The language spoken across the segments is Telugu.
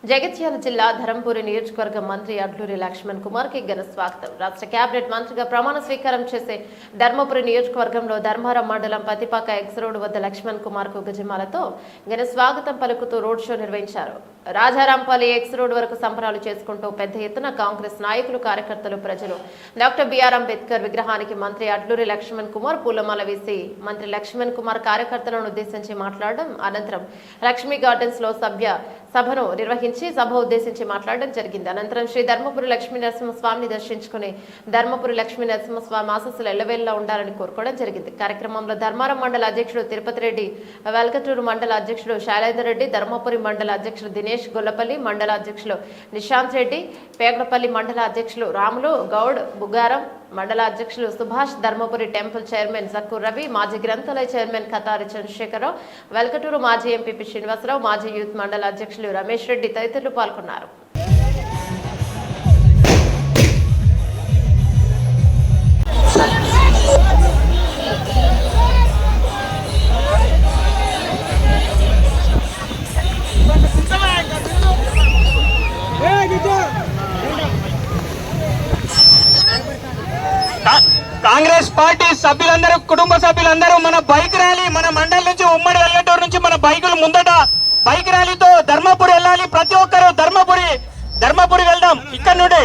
జగిత్యాల జిల్లా ధరంపూరి నియోజకవర్గ మంత్రి అడ్లూరి లక్ష్మణ్ కుమార్ కి ఘన స్వాగతం. రాష్ట్ర కేబినెట్ మంత్రిగా ప్రమాణ స్వీకారం చేసే ధర్మపురి నియోజకవర్గంలో ధర్మారం మండలం పతిపాక ఎక్స్ రోడ్ వద్ద లక్ష్మణ్ కుమార్ కు గజమాలతో ఘన స్వాగతం పలుకుతూ రోడ్ షో నిర్వహించారు. రాజారాంపల్లి ఎక్స్ రోడ్ వరకు సంబరాలు చేసుకుంటూ పెద్ద ఎత్తున కాంగ్రెస్ నాయకులు, కార్యకర్తలు, ప్రజలు డాక్టర్ బిఆర్ అంబేద్కర్ విగ్రహానికి మంత్రి అడ్లూరి లక్ష్మణ్ కుమార్ పూలమాల వేసి మంత్రి లక్ష్మణ్ కుమార్ కార్యకర్తలను ఉద్దేశించి మాట్లాడడం, అనంతరం లక్ష్మీ గార్డెన్స్ లో సభను నిర్వహించి సభ ఉద్దేశించి మాట్లాడడం జరిగింది. అనంతరం శ్రీ ధర్మపురి లక్ష్మీ నరసింహస్వామిని దర్శించుకుని ధర్మపురి లక్ష్మీ నరసింహస్వామి ఆశస్సులు ఎల్లవేళలా ఉండాలని కోరుకోవడం జరిగింది. కార్యక్రమంలో ధర్మారం మండల అధ్యక్షుడు తిరుపతి రెడ్డి, వెల్కటూరు మండల అధ్యక్షుడు శైలేందర్ రెడ్డి, ధర్మపురి మండల అధ్యక్షుడు దినేష్ గొల్లపల్లి, మండల అధ్యక్షులు నిశాంత్ రెడ్డి, పేగడపల్లి మండల అధ్యక్షులు రాములు గౌడ్, బుగారం మండల అధ్యక్షులు సుభాష్, ధర్మపురి టెంపుల్ చైర్మన్ జక్కూర్ రవి, మాజీ గ్రంథాలయ చైర్మన్ కతారి చంద్రశేఖరరావు, వెల్కటూరు మాజీ ఎంపీపీ శ్రీనివాసరావు, మాజీ యూత్ మండల అధ్యక్షులు రమేష్ రెడ్డి తదితరులు పాల్గొన్నారు. కాంగ్రెస్ పార్టీ సభ్యులందరూ, కుటుంబ సభ్యులందరూ మన బైక్ ర్యాలీ, మన మండలి నుంచి ఉమ్మడి వెల్లటూరు నుంచి మన బైకులు ముందట బైక్ ర్యాలీతో ధర్మపురి వెళ్ళాలి. ప్రతి ఒక్కరు ధర్మపురి వెళ్దాం. ఇక్కడ నుండి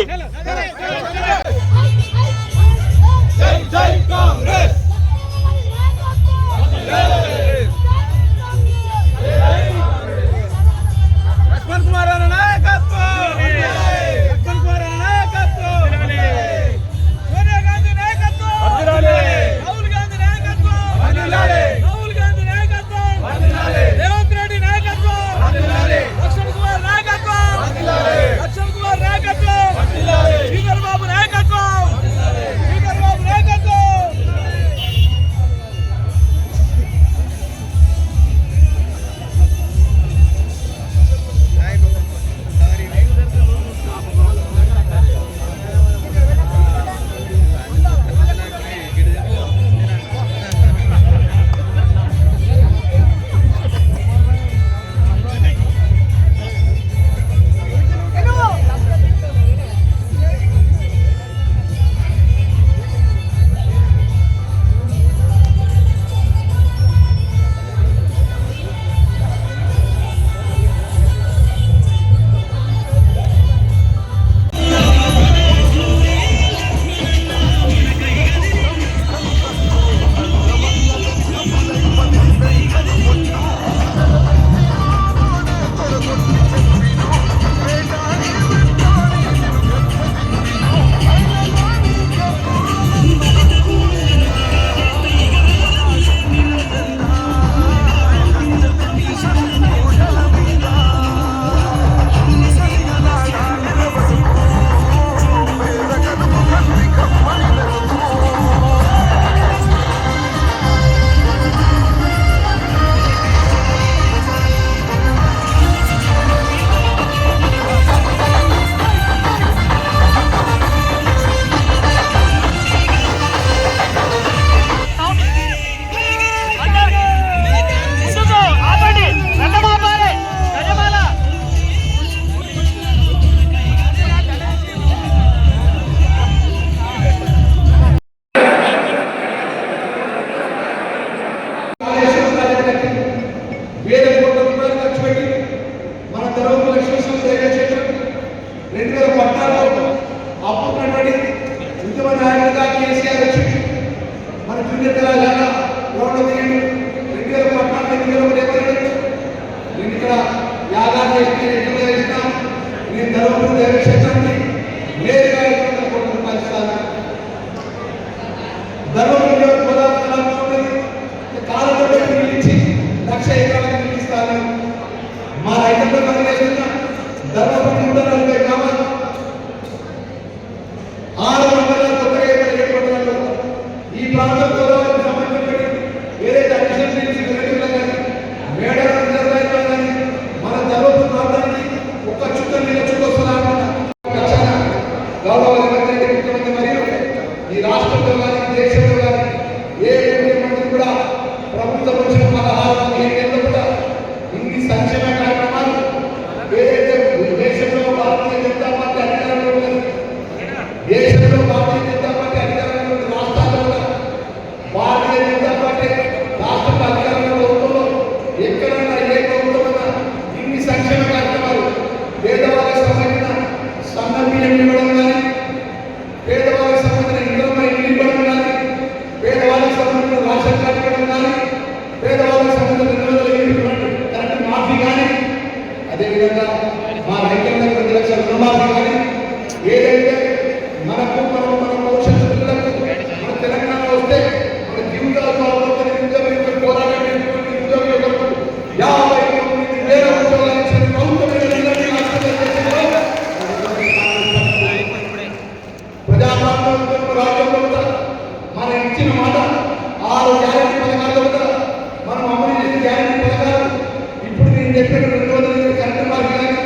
గౌరవ ముఖ్యమంత్రి మరియు మా రైతులకు 2 లక్షల రుణమాఫీ కానీ ఏదైతే మనకు మన భవిష్యత్తు పిల్లలకు మన తెలంగాణ వస్తే మన జీవితాలు బాగుంటుంది పోరాటమైనటువంటి ఉద్యోగ యువకులకు 59,000 ఉద్యోగాలు ఇచ్చిన ప్రభుత్వం ప్రజాస్వామ్య రాజ్యంలో కూడా మనం ఇచ్చిన మాట 6 గ్యారెంటీ పథకాల్లో కూడా మనం అమలు చేసిన గ్యారెంటీ పథకాలు ఇప్పుడు నేను చెప్పిన 200 కరెంటు మార్గం కానీ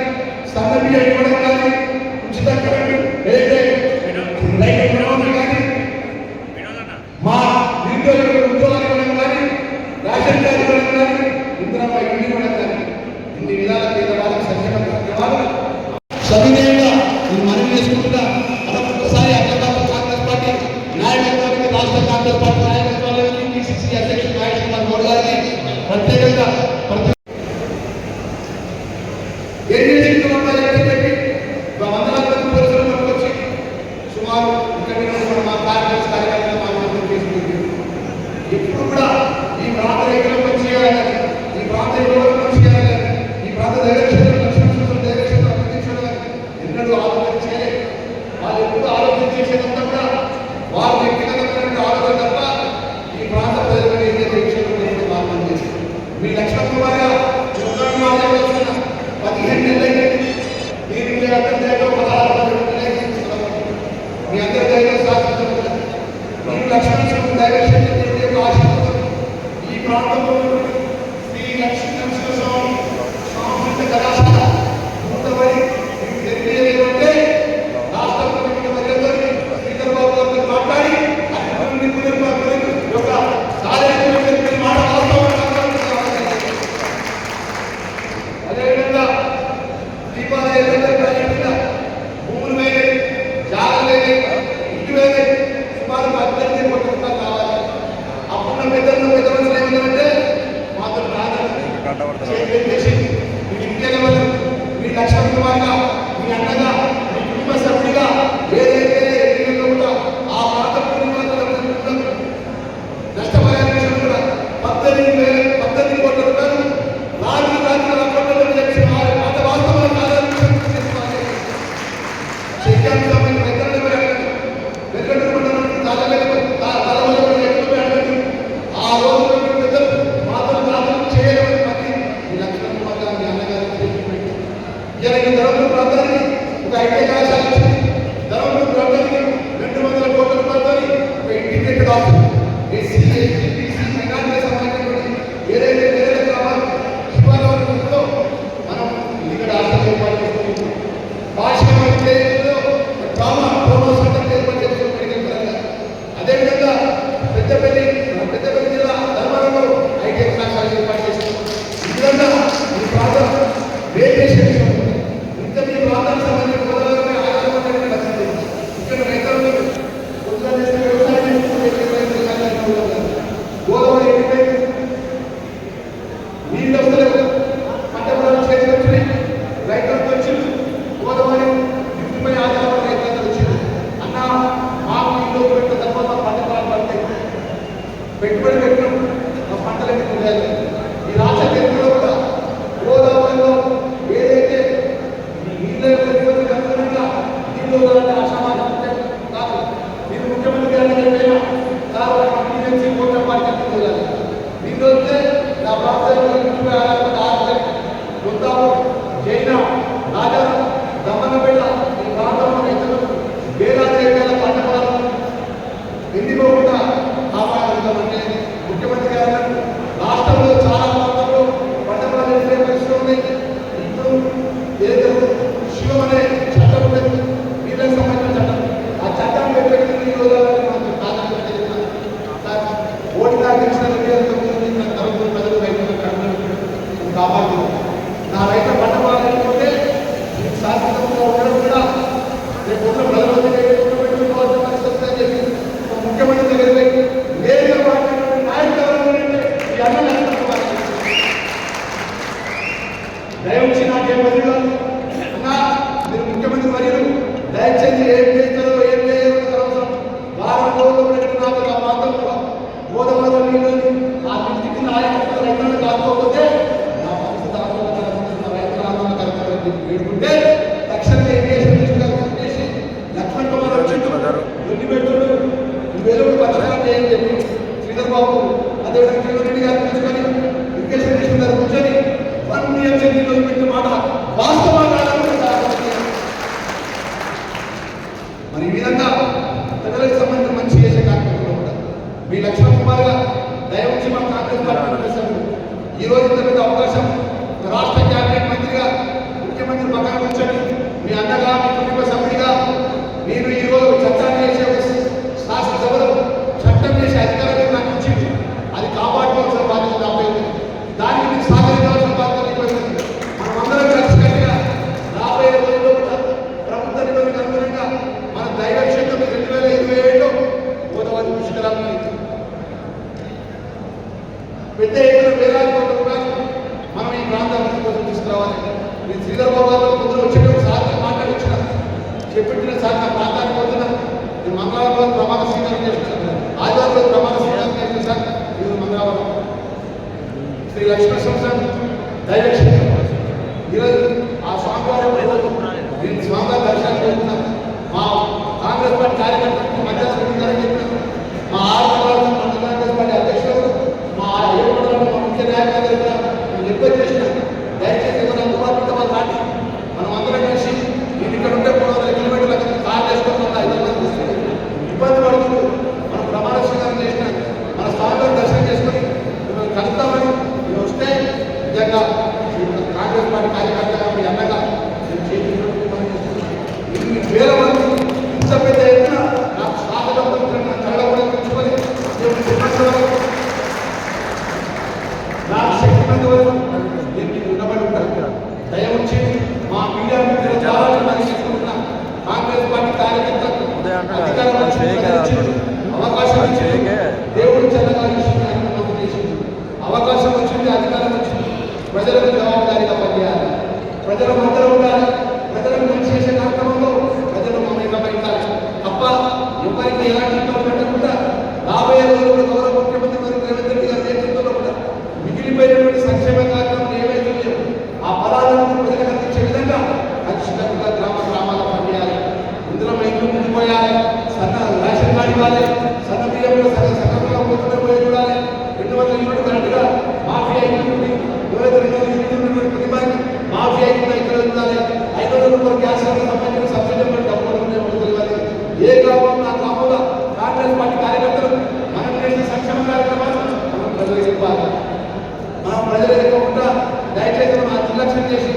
సన్నబియ్య ఇవ్వడం కానీ ఉచిత కరెంటు ఏదైతే రైతు రుణమాఫీ కానీ మా నిరుద్యోగులకు ఉద్యోగాలు ఇవ్వడం కానీ రేషన్ కార్డు ఇవ్వడం కానీ ఇందిరమ్మ ఇల్లు ఇవ్వడం కానీ ఇన్ని విధాల పేదవాళ్ళకి సంక్షేమ కార్యక్రమాలు సవినయంగా నేను మనవి చేసుకుంటున్నా. ఒకసారి అఖిలభారత కాంగ్రెస్ పార్టీ నాయకత్వానికి రాష్ట్ర కాంగ్రెస్ పార్టీ నాయకత్వానికి పిసిసి అధ్యక్షుడు మహేష్ కుమార్ గౌడ్ గారికి ప్రత్యేకంగా ఏం చేసి చెప్పి వందలాది మంది పోలీసులు మనకు వచ్చి సుమారు ఇక్కడ మా కార్యదర్శి కార్యకర్తలు మాకు చేసుకుంటుంది. ఎప్పుడు కూడా ఈ ప్రాంత రైతులకు మంచి చేయాలని, ఈ ప్రాంత యువకులకు మంచి చేయాలని, ఈ ప్రాంత దైవక్షేత్రం లక్ష్మీశ్వరం దైవక్షేత్రం అందించడం ఎన్నడూ ఆలోచన చేయలేదు. వాళ్ళు ఎప్పుడు ఆలోచన చేసేదంతా కూడా వారు వ్యక్తిగతమైన ఆలోచన తప్ప ఈ ప్రాంత ప్రజలను ఏదైతే దైవక్షేత్రం మార్గం చేసి మీ లక్ష్మణ్ కుమార్ గారు 15 నెలలైతే మీరు మీ అందరి దగ్గర 16 మీ అందరి దగ్గర శాస్త్రం మీరు లక్ష్మణ దైవక్షేత్రం ఆశిస్తున్నారు. ఈ ప్రాంతంలో శ్రీ లక్ష్మీనరసింహస్వామి సాంస్కృతిక కళాశాల పూర్తమని మీకు తెలియజేయమంటే రాష్ట్ర ప్రభుత్వ ప్రజలతో స్పీకర్ బాబు గారితో మాట్లాడి యొక్క కార్యక్రమం మాట అదేవిధంగా దీపావళి భూములు వేరే జాగా వేరే ఇంటి వేరే సుమారు 18 కోట్ల రూపాయలు కావాలి. అప్పుడున్న పెద్ద మనుషులు ఏమంటే మాత్రం చేసి మీ ఇంటి మీ లక్ష్మణ్ కుమార్గా మీ అన్నగా మీ కుటుంబ సభ్యుడిగా ఏదైతే ఎన్నికల్లో కూడా ఆ ప్రాంత నష్టపోయే విషయం కూడా 18 కోట్ల రూపాయలు రాత్రి అకౌంట్లో చెప్పి పాత వాస్తవాలు కాదని శక్యాంశమైన రైతులను ఆ రోజు పెద్దలు మాత్రం రాత్రులు చేయలేమని పని ఈ లక్ష్మణ్ కుమార్ గారి అన్నగారు ఇలా ఈ ధర్మపురి ప్రాంతానికి ఒక ఐటీ కళాశాల వచ్చింది. ధర్మపురి ప్రాంతానికి 200 కోట్ల రూపాయలతో ఒక integrated office SC ST BC మైనారిటీకి సంబంధించినటువంటి ఏదైతే వేరే గ్రామాలు శివాలయంలో మనం ఇక్కడ ఆశలు ఏర్పాటు చేసుకుంటున్నాం. భాషలో ఏర్పాటు చేసుకుని మెడికల్ పరంగా అదేవిధంగా పెద్దపల్లి జిల్లా ధర్మవరంలో ఐటీ కళాశాల ఏర్పాటు చేసుకున్నాం. ఈ విధంగా ఈ ప్రాంతం వేరియేషన్ ఇంకా మీ ప్రాంతానికి సంబంధించిన గోదావరి ఆధారపడిన లక్ష్యం ఇక్కడ రైతులు వ్యవసాయం గోదావరి నీళ్ళు వస్తలేవు, పంట పొలాలు చేతికి వచ్చినాయి, రైతులకు వచ్చింది. గోదావరి ఇంటిపై ఆధారపడి రైతులకు వచ్చింది. అన్న మాకు ఇల్లు పెట్టిన తర్వాత పంట పొలాలు పడతాయి, పెట్టుబడి పెట్టినాం, మా పంటలకి తెలియాలి. ఈ రాష్ట్ర చరిత్రలో కూడా గోదావరిలో ఏదైతే నీళ్ళు అనుగుణంగా నీళ్ళు అసమానం కాదు. మీరు ముఖ్యమంత్రి గారిని చెప్పినా సార్ టీఎంసీ కోట్ల పార్టీ తెలియాలి. నీళ్ళు వస్తే నా ప్రాంతంలో వృద్ధాలు జైన రాజా దమ్మనపేట ఈ ప్రాంతంలో రైతులు వేలాది ఎకరాల పంట పొలాలను ఎండిపోకుండా కాపాడుతామంటే ముఖ్యమంత్రి గారు రాష్ట్రంలో చాలా ప్రాంతాల్లో పంట పొలాలు ఎండిపోయే పరిస్థితులు ఉన్నాయి. ఇప్పుడు ఏదో శివం అనే చట్టం ఉండేది, నీళ్ళకి సంబంధించిన చట్టం. ఆ చట్టం పెట్టిన నీళ్ళు ఓటు గెలిచిన ప్రజలు రైతులు కాపాడుతున్నారు. నా రైతు పంట పొలాలు వేడుకుంటే తక్షణమే ఇరిగేషన్ మినిస్టర్ చేసి లక్ష్మణ్ కుమార్ వచ్చి ఎన్ని పెడుతుడు వేలు పరిష్కారం చేయండి చెప్పి శ్రీధర్ బాబు అదేవిధంగా కిషన్ రెడ్డి గారు తీసుకొని ఇరిగేషన్ మినిస్టర్ గారు కూర్చొని 1 నిమిషం పెట్టిన మాట వాస్తవంగా మరి ఈ విధంగా ప్రజలకు సంబంధించిన మంచి చేసే కార్యక్రమంలో కూడా మీ లక్ష్మణ్ కుమార్ గారు దయవుంచి మా కాంగ్రెస్ పార్టీ ఈ రోజు ఇంత పెద్ద అవకాశం రాష్ట్ర క్యాబినెట్ మంత్రిగా ముఖ్యమంత్రి పక్కన కూర్చొని మీ అన్నగా మీ కుటుంబ సభ్యుడిగా నేను ఈ రోజు చట్టాన్ని చేసే శాసనసభలో చట్టం చేసే అధికారం నాకు ఇచ్చింది అది కాపాడుకోవాల్సిన బాధ్యత నాపై ఉంది దానికి మీకు సహకరించాల్సిన బాధ్యత నీపై ఉంది మనమందరం కలిసికట్టుగా రాబోయే రోజుల్లో కూడా ప్రభుత్వ నిబంధనలకు అనుగుణంగా మన దైవక్షేత్రం 2027లో గోదావరి పుష్కరాలను పెద్ద ఎత్తున వేలాది కోట్ల రూపాయలు మనం ఈ ప్రాంత అభివృద్ధి కోసం తీసుకురావాలి. నేను శ్రీధర్ బాబు గారు పొద్దున వచ్చేటప్పుడు సార్లు మాట్లాడించిన చెప్పిన సార్ నా ప్రాంతానికి పొద్దున నేను మంగళవారం ప్రమాణ స్వీకారం చేస్తున్నాను, ఆదివారం ప్రమాణ స్వీకారం చేసిన సార్ ఈరోజు మంగళవారం శ్రీ లక్ష్మీ సంస్థ దైవక్షేత్రం ఈరోజు ఆ స్వామివారం నేను స్వామివారి దర్శనానికి వెళ్తున్నాను. మా కాంగ్రెస్ పార్టీ కార్యకర్తలకు మధ్యాహ్నం చెప్పిన మా కాంగ్రెస్ పార్టీ అధ్యక్షులు మా ముఖ్య నాయకులు రిక్వెస్ట్ చేసిన దయచేసి ఏమైనా అందుబాటులో వాళ్ళు రాండి, మనం అందరం కలిసి నేను ఇక్కడ ఉంటే 300 కిలోమీటర్ల కార్ చేసుకొని ఇబ్బంది పడుతుంది. మనం ప్రమాణ స్వీకారం చేసిన మన స్వామివారి దర్శనం చేసుకొని మిమ్మల్ని కలుస్తామని మీరు వస్తే నిజంగా కాంగ్రెస్ పార్టీ కార్యకర్తగా మీ అన్నగా నేను చేసి వేల మంది ఇంత పెద్ద ఎత్తున నాకు స్వాగతం కళ్ళ కూడా తెచ్చుకొని నాకు శక్తిమంత వరకు నేను ఉండబడి ఉంటాను. దయవుంచి మా మీడియా మిత్రుల ద్వారా తీసుకుంటున్న కాంగ్రెస్ పార్టీ కార్యకర్తలకు అధికారం అవకాశం ఇచ్చింది దేవుడు చల్లగా అవకాశం వచ్చింది, అధికారం వచ్చింది. ప్రజలకు జవాబుదారీగా పనిచేయాలి, ప్రజల మధ్యలో ఉండాలి, ప్రజలకు మంచి చేసే కార్యక్రమంలో ప్రజలు మమ్మల్ని ఉండాలి తప్ప ఎవరికి ఎలాంటి ఇబ్బంది పెట్టకుండా రాబోయే రోజుల్లో గౌరవ ముఖ్యమంత్రి రేవంత్ రెడ్డి గారి నేతృత్వంలో కూడా మిగిలిపోయినటువంటి సంక్షేమ కార్యక్రమం ఏవైతే లేవు ఆ పదాలను ప్రజలకు అందించే విధంగా ఖచ్చితంగా గ్రామాల పనిచేయాలి. ఇందులో రైతులు ముందుపోయాలి, సన్న రేషన్ కార్డు ఇవ్వాలి, సన్న బియ్యంలో సగంగా పోతున్న పోయి చూడాలి. 200 యూనిట్లు కరెక్ట్గా మాఫీ అయినటువంటి 200 యూనిట్లు ప్రతిభాన్ని మాఫీ అయిన ఇక్కడ ఉండాలి. 500 రూపాయల గ్యాస్ సంబంధించిన సబ్సిడీ డబ్బులు ఇవ్వాలి. ఏ గ్రామంలో ఆ గ్రామంలో కాంగ్రెస్ పార్టీ కార్యకర్తలు మనం చేసిన సంక్షేమ కార్యక్రమాలు మనం ప్రజలకు ఇవ్వాలి. మనం ప్రజలు ఎక్కకుండా దయచేసి మనం నిర్లక్ష్యం చేసి